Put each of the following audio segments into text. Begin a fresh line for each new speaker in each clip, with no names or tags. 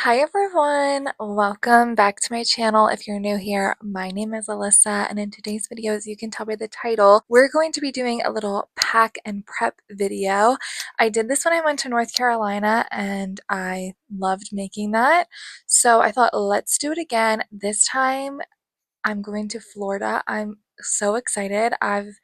Hi everyone, welcome back to my channel. If you're new here, my name is Alyssa, and in today's video, as you can tell by the title, we're going to be doing a little pack and prep video. I did this when I went to North Carolina and I loved making that, so I thought let's do it again. This time I'm going to Florida. I'm so excited. I've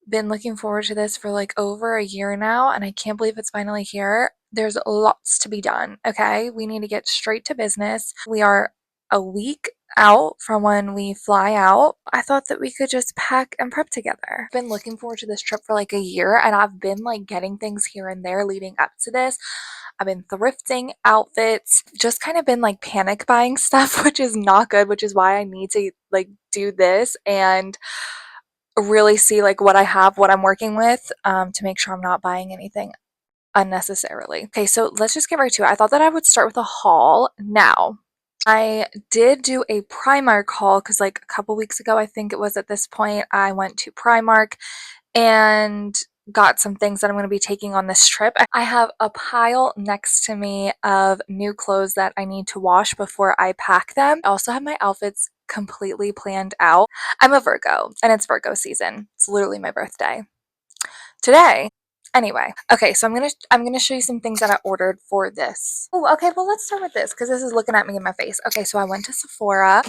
been looking forward to this for like over a year now, and I can't believe it's finally here. There's lots to be done, okay? We need to get straight to business. We are a week out from when we fly out. I thought that we could just pack and prep together. I've been looking forward to this trip for like a year, and I've been like getting things here and there leading up to this. I've been thrifting outfits, just kind of been like panic buying stuff, which is not good, which is why I need to like do this and really see like what I have, what I'm working with, to make sure I'm not buying anything unnecessarily. Okay, so let's just get right to it. I thought that I would start with a haul. Now, I did do a Primark haul because like a couple weeks ago, I think it was at this point, I went to Primark and got some things that I'm going to be taking on this trip. I have a pile next to me of new clothes that I need to wash before I pack them. I also have my outfits completely planned out. I'm a Virgo and it's Virgo season. It's literally my birthday today. Anyway, okay, so I'm gonna show you some things that I ordered for this. Oh, okay, well let's start with this because this is looking at me in my face. Okay, so I went to Sephora.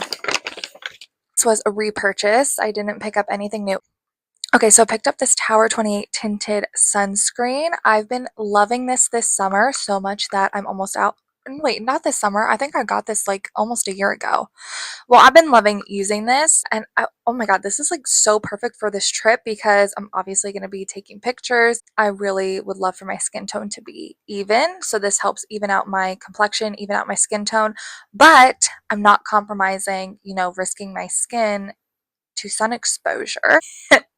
This was a repurchase. I didn't pick up anything new. Okay, so I picked up this Tower 28 tinted sunscreen. I've been loving this summer so much that I'm almost out. Wait, not this summer. I think I got this like almost a year ago. Well, I've been loving using this, and oh my god, this is like so perfect for this trip because I'm obviously going to be taking pictures. I really would love for my skin tone to be even, so this helps even out my complexion, even out my skin tone, but I'm not compromising, risking my skin to sun exposure.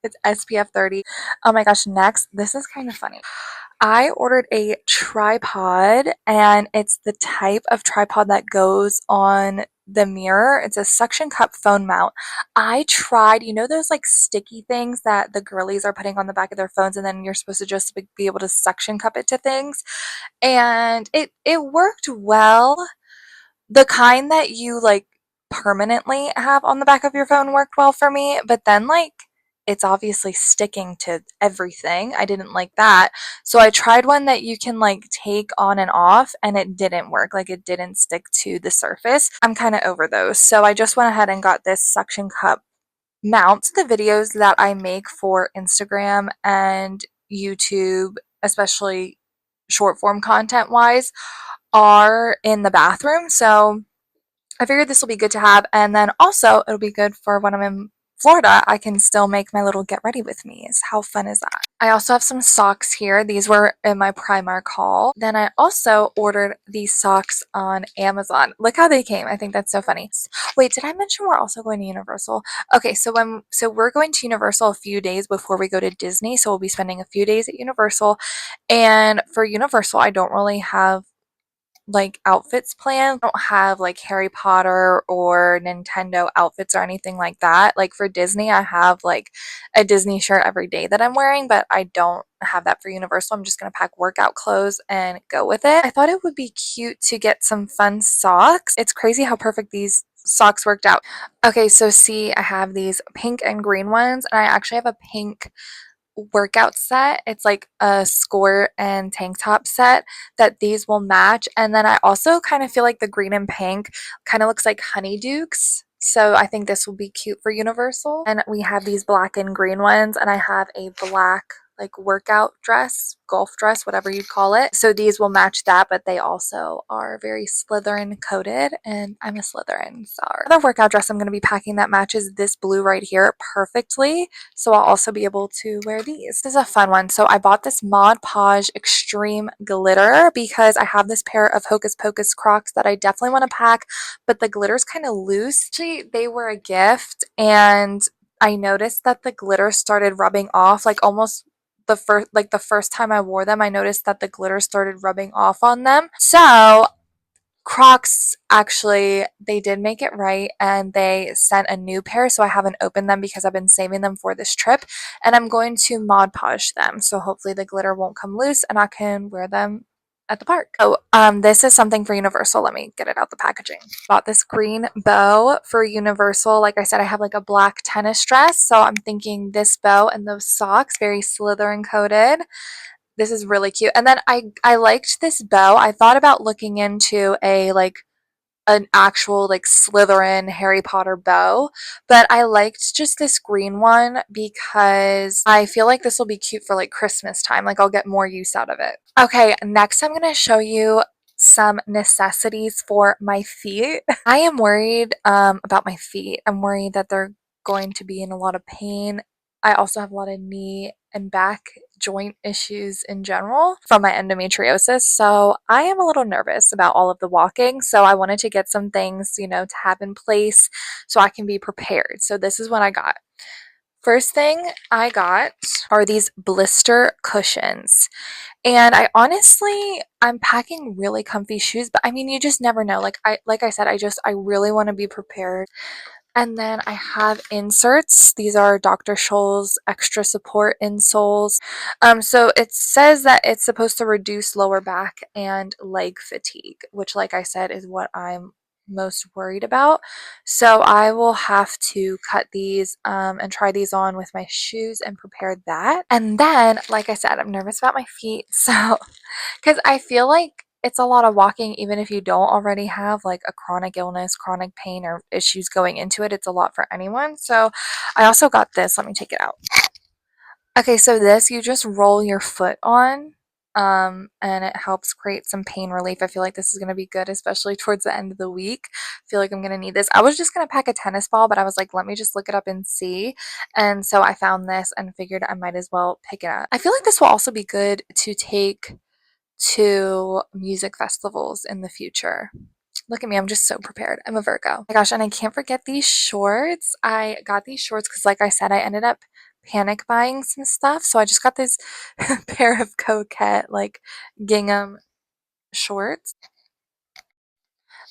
It's SPF 30. Oh my gosh, next, this is kind of funny. I ordered a tripod, and it's the type of tripod that goes on the mirror. It's a suction cup phone mount. I tried, those like sticky things that the girlies are putting on the back of their phones, and then you're supposed to just be able to suction cup it to things. And it worked well. The kind that you like permanently have on the back of your phone worked well for me, but then like it's obviously sticking to everything. I didn't like that. So I tried one that you can like take on and off, and it didn't work. Like it didn't stick to the surface. I'm kind of over those. So I just went ahead and got this suction cup mount. The videos that I make for Instagram and YouTube, especially short form content wise, are in the bathroom. So I figured this will be good to have. And then also, it'll be good for when I'm in Florida. I can still make my little get ready with me's. How fun is that? I also have some socks here. These were in my Primark haul. Then I also ordered these socks on Amazon. Look how they came. I think that's so funny. Wait, did I mention we're also going to Universal? Okay, so we're going to Universal a few days before we go to Disney. So we'll be spending a few days at Universal. And for Universal, I don't really have like outfits planned. I don't have like Harry Potter or Nintendo outfits or anything like that. Like for Disney, I have like a Disney shirt every day that I'm wearing, but I don't have that for Universal. I'm just gonna pack workout clothes and go with it. I thought it would be cute to get some fun socks. It's crazy how perfect these socks worked out. Okay, so see, I have these pink and green ones, and I actually have a pink workout set. It's like a skirt and tank top set that these will match. And then I also kind of feel like the green and pink kind of looks like honeydukes. So I think this will be cute for Universal. And we have these black and green ones, and I have a black like workout dress, golf dress, whatever you'd call it. So these will match that, but they also are very Slytherin coated, and I'm a Slytherin. So the workout dress I'm going to be packing that matches this blue right here perfectly. So I'll also be able to wear these. This is a fun one. So I bought this Mod Podge Extreme Glitter because I have this pair of Hocus Pocus Crocs that I definitely want to pack, but the glitter's kind of loose. Actually, they were a gift, and I noticed that the glitter started rubbing off like almost the first time I wore them. I noticed that the glitter started rubbing off on them. So Crocs, actually, they did make it right, and they sent a new pair, so I haven't opened them because I've been saving them for this trip, and I'm going to Mod Podge them, so hopefully the glitter won't come loose and I can wear them at the park. Oh, this is something for Universal. Let me get it out the packaging. Bought this green bow for Universal. Like I said, I have like a black tennis dress, so I'm thinking this bow and those socks, very Slytherin coated. This is really cute. And then I liked this bow. I thought about looking into a like an actual like Slytherin Harry Potter bow, but I liked just this green one because I feel like this will be cute for like Christmas time. Like I'll get more use out of it. Okay, next I'm going to show you some necessities for my feet. I am worried about my feet. I'm worried that they're going to be in a lot of pain. I also have a lot of knee and back joint issues in general from my endometriosis. So I am a little nervous about all of the walking. So I wanted to get some things, to have in place so I can be prepared. So this is what I got. First thing I got are these blister cushions. And I'm packing really comfy shoes, but I mean, you just never know. Like I said, I really want to be prepared. And then I have inserts. These are Dr. Scholl's extra support insoles. So it says that it's supposed to reduce lower back and leg fatigue, which, like I said, is what I'm most worried about. So I will have to cut these and try these on with my shoes and prepare that. And then, like I said, I'm nervous about my feet. So because I feel like it's a lot of walking, even if you don't already have like a chronic illness, chronic pain, or issues going into it. It's a lot for anyone. So I also got this. Let me take it out. Okay, so this you just roll your foot on, and it helps create some pain relief. I feel like this is going to be good, especially towards the end of the week. I feel like I'm going to need this. I was just going to pack a tennis ball, but I was like, let me just look it up and see. And so I found this and figured I might as well pick it up. I feel like this will also be good to take to music festivals in the future. Look at me, I'm just so prepared. I'm a Virgo. Oh my gosh, and I can't forget these shorts. I got these shorts because, like I said, I ended up panic buying some stuff. So I just got this pair of coquette, like gingham shorts.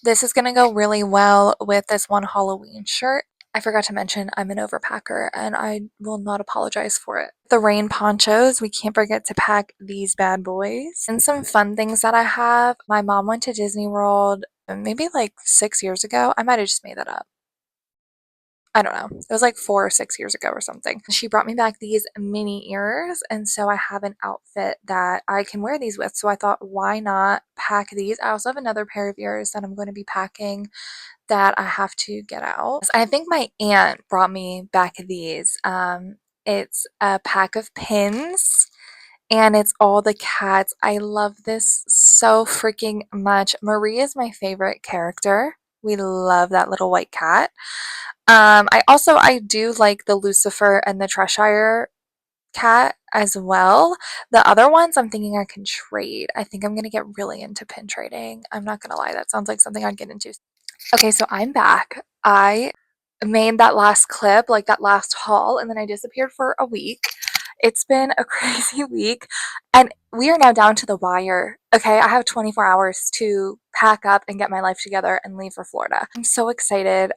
This is going to go really well with this one Halloween shirt. I forgot to mention I'm an overpacker and I will not apologize for it. The rain ponchos, we can't forget to pack these bad boys. And some fun things that I have. My mom went to Disney World maybe like 6 years ago. I might have just made that up. I don't know. It was like 4 or 6 years ago or something. She brought me back these mini ears, and so I have an outfit that I can wear these with. So I thought, why not pack these? I also have another pair of ears that I'm going to be packing that I have to get out. I think my aunt brought me back these. It's a pack of pins and it's all the cats. I love this so freaking much. Marie is my favorite character. We love that little white cat. I do like the Lucifer and the Cheshire cat as well. The other ones I'm thinking I can trade. I think I'm gonna get really into pin trading. I'm not gonna lie, that sounds like something I'd get into. Okay, so I'm back. I made that last clip, like that last haul, and then I disappeared for a week. It's been a crazy week, and we are now down to the wire. Okay, I have 24 hours to pack up and get my life together and leave for Florida. I'm so excited.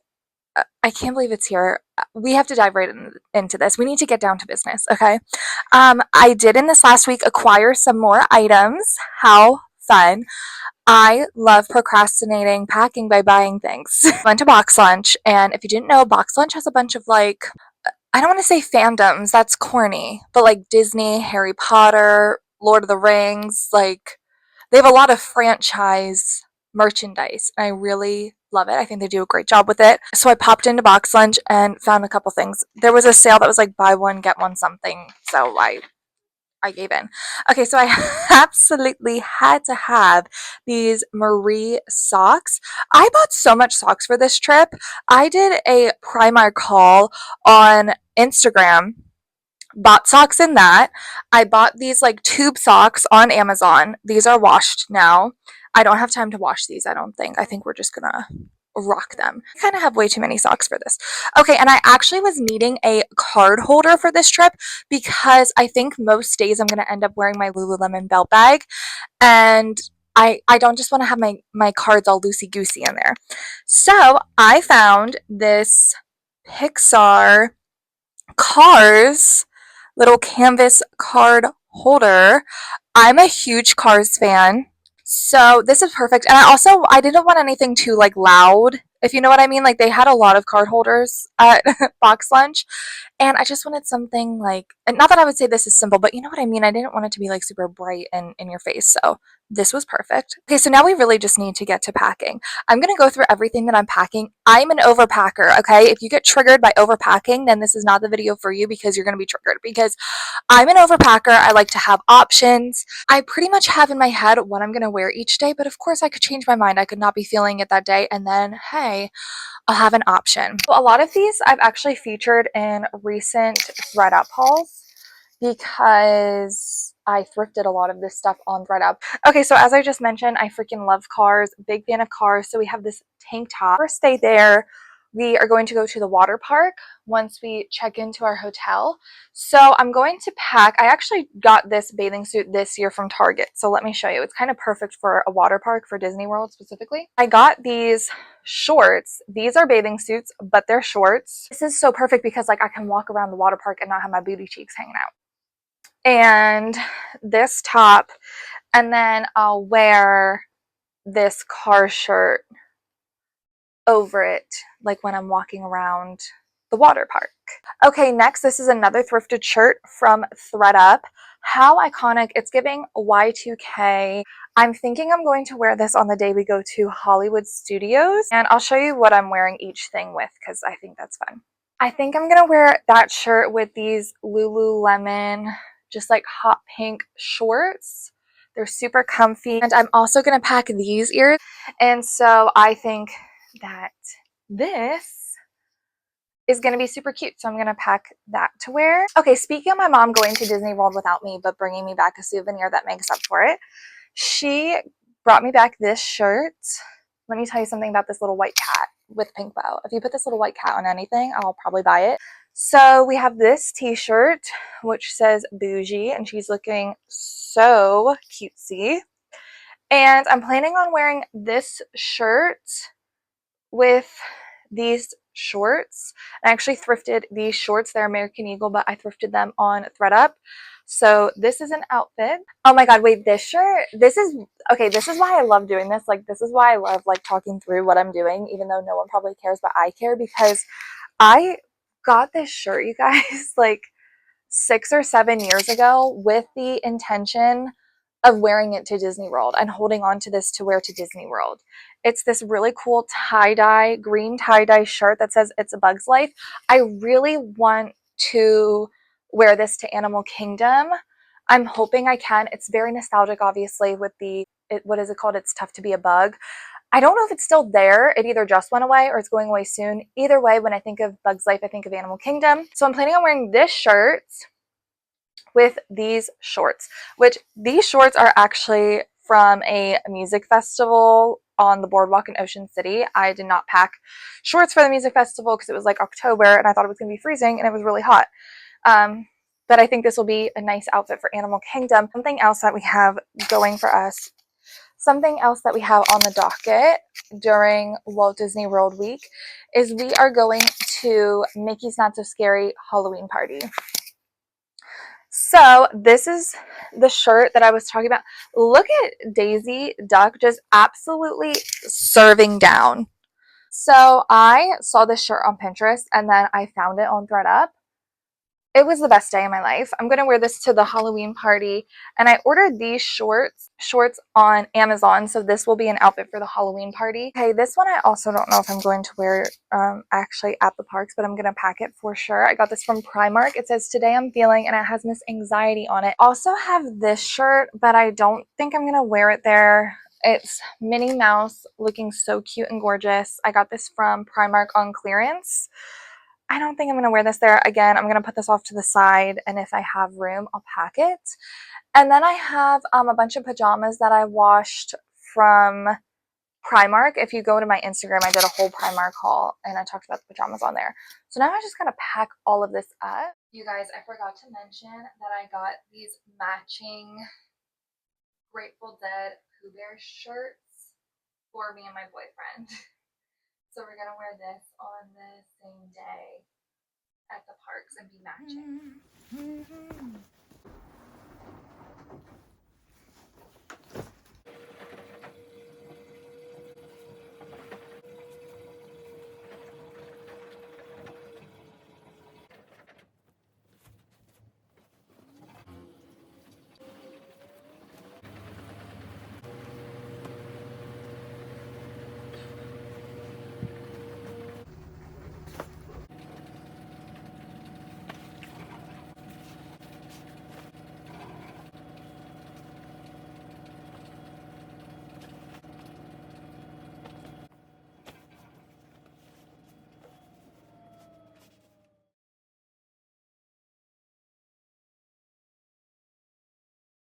I can't believe it's here. We have to dive right into this. We need to get down to business, okay? I did in this last week acquire some more items. How fun. I love procrastinating packing by buying things. Went to Box Lunch, and if you didn't know, Box Lunch has a bunch of like, I don't want to say fandoms, that's corny, but like Disney, Harry Potter, Lord of the Rings, like they have a lot of franchise merchandise. And I really love it. I think they do a great job with it. So I popped into Box Lunch and found a couple things. There was a sale that was like buy one, get one something. So I gave in. Okay, so I absolutely had to have these Marie socks. I bought so much socks for this trip. I did a Primark haul on Instagram, bought socks in that. I bought these like tube socks on Amazon. These are washed now. I don't have time to wash these, I don't think. I think we're just gonna rock them. I kind of have way too many socks for this. Okay, and I actually was needing a card holder for this trip because I think most days I'm going to end up wearing my Lululemon belt bag, and I don't just want to have my cards all loosey-goosey in there. So I found this Pixar Cars little canvas card holder. I'm a huge Cars fan. So this is perfect. And I didn't want anything too like loud, if you know what I mean. Like they had a lot of card holders at Box Lunch, and I just wanted something like, and not that I would say this is simple, but you know what I mean? I didn't want it to be like super bright and in your face. So this was perfect. Okay, so now we really just need to get to packing. I'm going to go through everything that I'm packing. I'm an overpacker, okay? If you get triggered by overpacking, then this is not the video for you because you're going to be triggered because I'm an overpacker. I like to have options. I pretty much have in my head what I'm going to wear each day, but of course I could change my mind. I could not be feeling it that day, and then, hey, I'll have an option. So a lot of these I've actually featured in recent ThredUp hauls because I thrifted a lot of this stuff on ThredUp. Okay, so as I just mentioned, I freaking love cars, big fan of cars. So we have this tank top. First day there, we are going to go to the water park once we check into our hotel. So I'm going to pack, I actually got this bathing suit this year from Target. So let me show you. It's kind of perfect for a water park, for Disney World specifically. I got these shorts. These are bathing suits, but they're shorts. This is so perfect because like I can walk around the water park and not have my booty cheeks hanging out. And this top, and then I'll wear this car shirt over it, like when I'm walking around the water park. Okay, next, this is another thrifted shirt from ThredUp. How iconic. It's giving Y2K. I'm thinking I'm going to wear this on the day we go to Hollywood Studios, and I'll show you what I'm wearing each thing with because I think that's fun. I think I'm gonna wear that shirt with these Lululemon, just like hot pink shorts. They're super comfy. And I'm also gonna pack these ears. And so I think that this is going to be super cute. So I'm going to pack that to wear. Okay, speaking of my mom going to Disney World without me, but bringing me back a souvenir that makes up for it, she brought me back this shirt. Let me tell you something about this little white cat with pink bow. If you put this little white cat on anything, I'll probably buy it. So we have this t-shirt, which says bougie, and she's looking so cutesy. And I'm planning on wearing this shirt with these shorts. I actually thrifted these shorts. They're American Eagle, but I thrifted them on ThredUp. So this is an outfit. Oh my god, wait, this shirt, this is, okay, this is why I love doing this. Like, this is why I love, like, talking through what I'm doing, even though no one probably cares, but I care because I got this shirt, you guys, like, 6 or 7 years ago with the intention of wearing it to Disney World and holding on to this to wear to Disney World. It's this really cool tie-dye, green tie-dye shirt that says It's a Bug's Life. I really want to wear this to Animal Kingdom. I'm hoping I can. It's very nostalgic, obviously, with what is it called? It's Tough to Be a Bug. I don't know if it's still there. It either just went away or it's going away soon. Either way, when I think of Bug's Life, I think of Animal Kingdom. So I'm planning on wearing this shirt with these shorts, which these shorts are actually from a music festival on the boardwalk in Ocean City. I did not pack shorts for the music festival because it was like October and I thought it was going to be freezing and it was really hot. But I think this will be a nice outfit for Animal Kingdom. Something else that we have going for us, something else that we have on the docket during Walt Disney World week is we are going to Mickey's Not So Scary Halloween party. So this is the shirt that I was talking about. Look at Daisy Duck just absolutely serving down. So I saw this shirt on Pinterest and then I found it on ThredUp. It was the best day of my life. I'm going to wear this to the Halloween party. And I ordered these shorts on Amazon. So this will be an outfit for the Halloween party. Okay, this one I also don't know if I'm going to wear actually at the parks, but I'm going to pack it for sure. I got this from Primark. It says, Today I'm Feeling, and it has Miss Anxiety on it. Also have this shirt, but I don't think I'm going to wear it there. It's Minnie Mouse looking so cute and gorgeous. I got this from Primark on clearance. I don't think I'm going to wear this there. Again, I'm going to put this off to the side, and if I have room, I'll pack it. And then I have a bunch of pajamas that I washed from Primark. If you go to my Instagram, I did a whole Primark haul, and I talked about the pajamas on there. So now I just got to pack all of this up. You guys, I forgot to mention that I got these matching Grateful Dead Pooh Bear shirts for me and my boyfriend. So we're going to wear this on the same day at the parks and be matching.